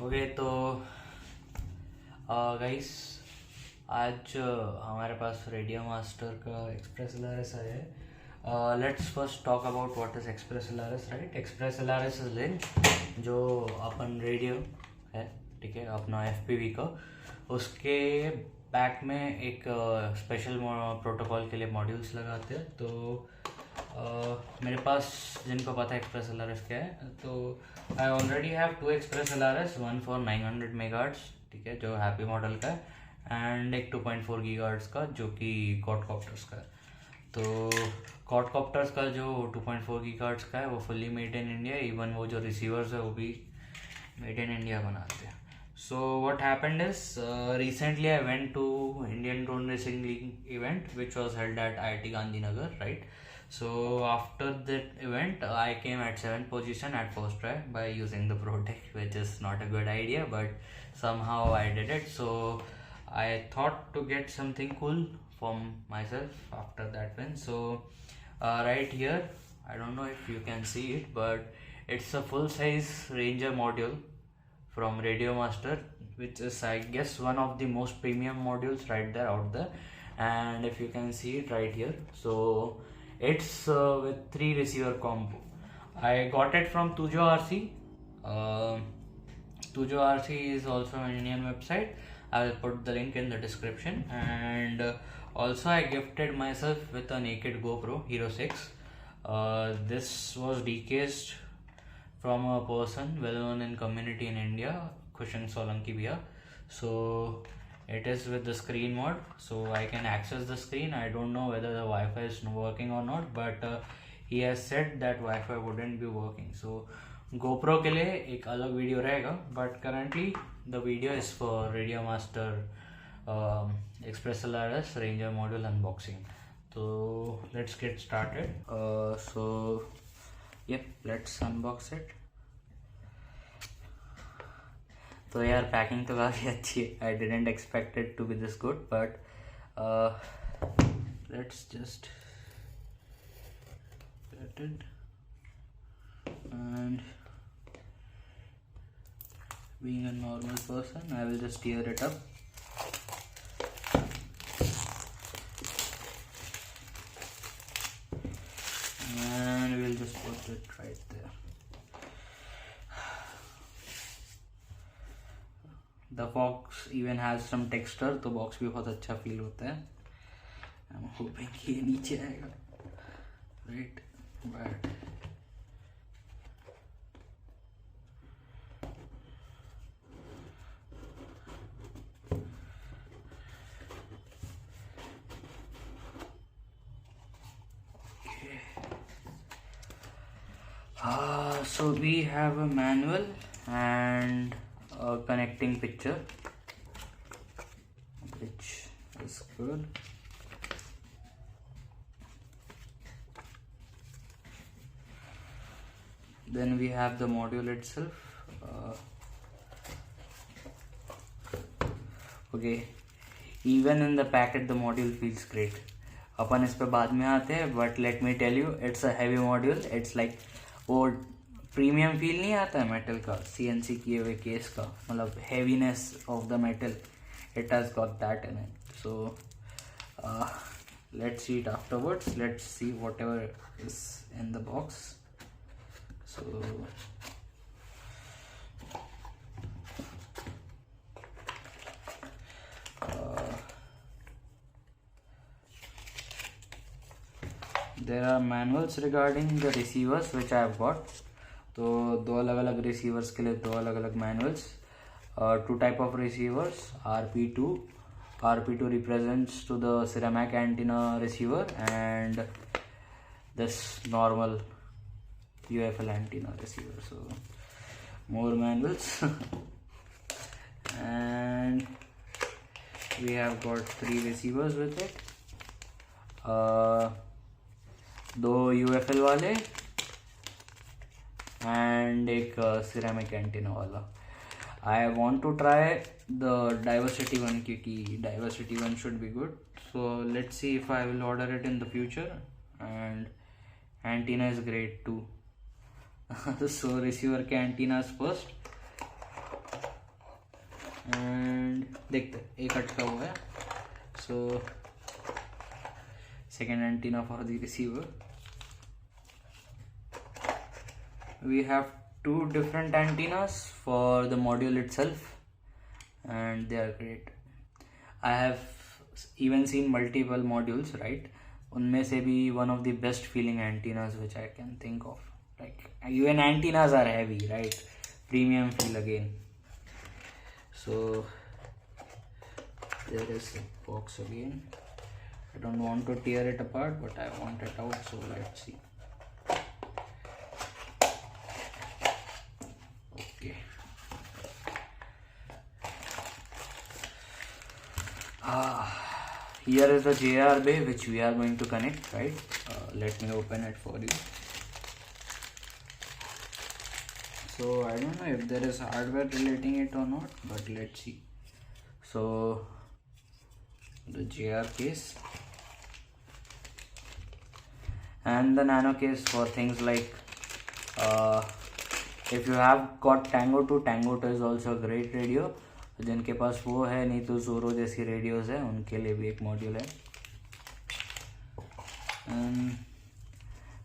Okay तो guys आज हमारे पास रेडियो मास्टर का एक्सप्रेसलर्स है। Let's first talk about what is ExpressLRS, right. ExpressLRS is link जो अपन रेडियो है, ठीक है, अपना एफपीवी का, उसके बैक में एक स्पेशल प्रोटोकॉल के लिए मॉड्यूल्स लगाते हैं। तो मेरे पास जिनको पता है एक्सप्रेसलर्स क्या है, तो I already have 2 ExpressLRS, one for 900 megahertz, ठीक है, जो हैप्पी मॉडल का है, एंड एक 2.4 गीगाहर्ट्ज का जो कि क्वाडकॉप्टर्स का है। तो क्वाडकॉप्टर्स का जो 2.4 गीगाहर्ट्ज का है वो fully made in India, even वो जो रिसीवर्स है वो भी मेड इन इंडिया बनाते हैं। So what happened is recently I went to Indian Drone Racing League event which was held at IIT Gandhinagar, right? So after that event I came at 7th position at first try by using the Pro Tech, which is not a good idea, but somehow I did it. So I thought to get something cool for myself after that win. So right here, I don't know if you can see it, but it's a full size Ranger module from Radiomaster, which is I guess one of the most premium modules right there out there. And if you can see it right here, so it's with 3 receiver combo. I got it from Tujo RC. Tujo RC is also an Indian website. I will put the link in the description. And also I gifted myself with a naked GoPro Hero 6. This was decased from a person well known in community in India, Kushan Solanki Bhaiya. So it is with the screen mode, so I can access the screen. I don't know whether the Wi-Fi is working or not, but he has said that Wi-Fi wouldn't be working. So GoPro के लिए एक अलग video रहेगा, but currently the video is for Radiomaster Expresslrs Ranger module unboxing. So let's get started. Yep, let's unbox it. तो यार packing तो काफ़ी अच्छी है. I didn't expect it to be this good, but let's just get it. And being a normal person, I will just tear it up. And we'll just put it right there. The box even has some texture, तो box भी बहुत अच्छा feel होता है. I'm hoping कि ये नीचे आएगा, right? But so we have a manual and a connecting picture, which is good. Then we have the module itself. Okay, even in the packet the module feels great. अपन इस पे बाद में आते हैं, but let me tell you, it's a heavy module. It's like वो premium feel नहीं आता है मेटल का, CNC किए हुए केस का, मतलब heaviness of the metal, it has got that in it. So let's see it afterwards. Let's see whatever is in the box. So there are manuals regarding the receivers which I have got. तो 2 अलग अलग receivers के लिए 2 अलग अलग manuals. 2 type of receivers, RP2 represents to the ceramic antenna receiver and this normal UFL antenna receiver. So more manuals. And we have got 3 receivers with it. 2 UFL वाले and एक ceramic antenna वाला. I want to try the diversity one क्योंकि diversity one should be good. So let's see if I will order it in the future. And antenna is great too. So receiver के antennas first. And देखते एक अटका हुआ है. So second antenna for the receiver. We have two different antennas for the module itself and they are great. I have even seen multiple modules, right? उनमें से भी one of the best feeling antennas which I can think of. Like even antennas are heavy, right? Premium feel again. So there is a box again. I don't want to tear it apart, but I want it out, so let's see. Okay. Here is the JR bay which we are going to connect, right? Let me open it for you. So I don't know if there is hardware relating it or not, but let's see. So the JR case and the nano case for things like if you have got Tango 2, Tango 2 is also a great radio. जिनके पास वो है, नहीं तो जोरो जैसी radios है उनके लिए भी एक मॉड्यूल है. And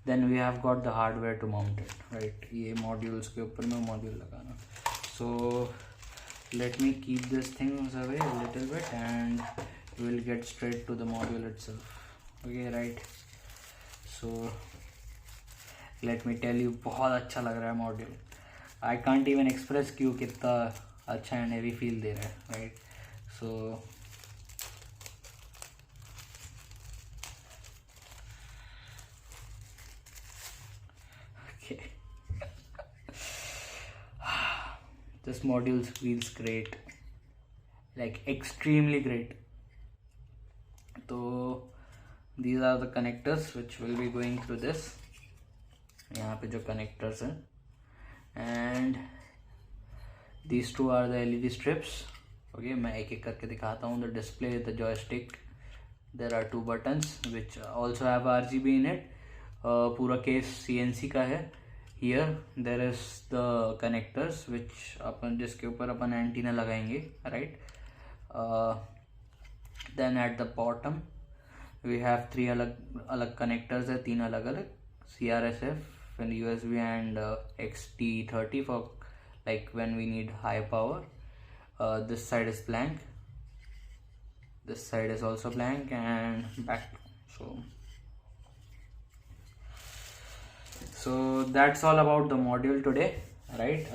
then we have got the hardware to mount it, right. ये मॉड्यूल्स के ऊपर में मॉड्यूल लगाना. So let me keep this things away a little bit and we'll get straight to the module itself. Okay, right. So let me tell you, बहुत अच्छा लग रहा है module. I can't even express क्यों कितना अच्छा and heavy feel दे रहा है, right. So this module feels great, like extremely great. So these are the connectors which will be going through this. यहाँ पे जो connectors हैं and these two are the LED strips. Okay, मैं एक एक करके दिखाता हूँ. The display, the joystick, there are two buttons which also have RGB in it. पूरा case CNC का है. Here there is the connectors which अपन जिसके ऊपर अपन एंटीना लगाएंगे, right. Then at the bottom we have three अलग connectors है, तीन अलग CRSF and USB and XT30 for like when we need high power. This side is blank, this side is also blank and back. So that's all about the module today, right.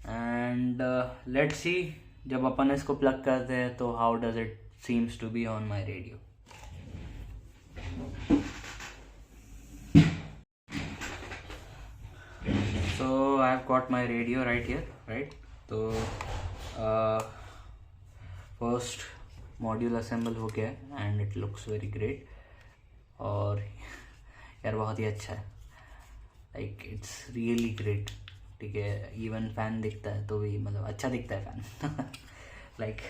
And let's see जब अपन इसको plug करते हैं तो how does it seems to be on my radio. So I've got my radio right here, right. तो first module assemble हो गया and it looks very great. और यार बहुत ही अच्छा है, like it's really great. ठीक है, इवन फैन दिखता है तो भी मतलब अच्छा दिखता है fan. Like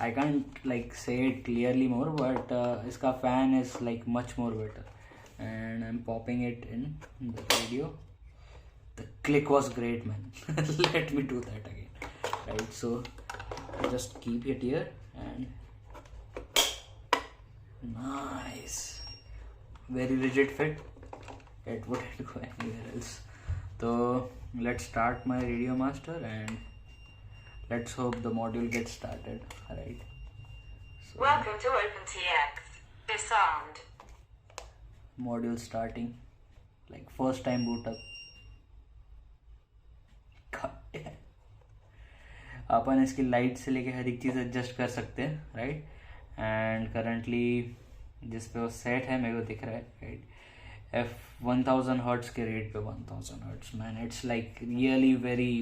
I can't like से इट क्लियरली मोर, बट इसका fan is like much more better. And I am popping it in the radio. The click was great man. Let me do that again, right. So just keep it here and nice, very rigid fit. It wouldn't go anywhere else. So let's start my Radiomaster and let's hope the module gets started, alright. So, welcome to OpenTX. Disarmed. Module starting, like first time boot up. अपन इसकी light से लेके हर एक चीज़ adjust कर सकते हैं, right. And currently जिस पे वो सेट है मेरे को दिख रहा है, राइट. F1000 हर्ट्स के रेट पे 1000 hertz man, it's like really very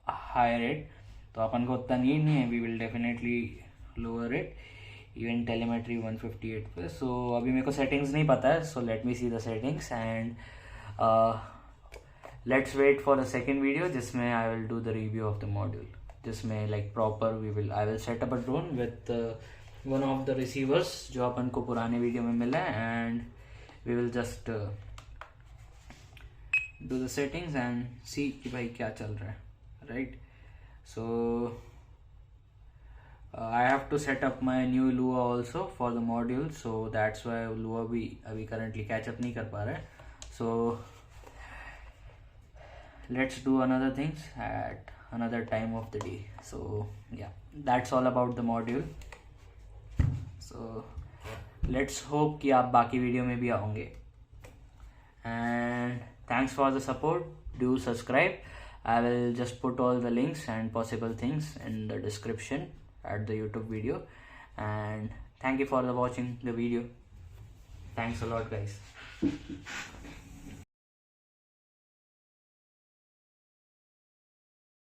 high rate. तो अपन को उतना नीड नहीं है. We will definitely lower it. Even telemetry 158 पे. सो अभी मेरे को सेटिंग्स नहीं पता है, so let me see the settings and let's wait for the second video जिसमें I will do the review of the module, जिसमें like proper I will set up a drone with one of the receivers जो अपन को पुराने video में मिला है. And we will just do the settings and see कि भाई क्या चल रहा है, right. So I have to set up my new Lua also for the module, so that's why Lua भी अभी currently catch up नहीं कर पा रहा है. So let's do another things at another time of the day. So yeah, that's all about the module. So let's hope कि आप बाकी वीडियो में भी आओगे. And thanks for the support. Do subscribe. I will just put all the links and possible things in the description at the YouTube video. And thank you for watching the video. Thanks a lot, guys.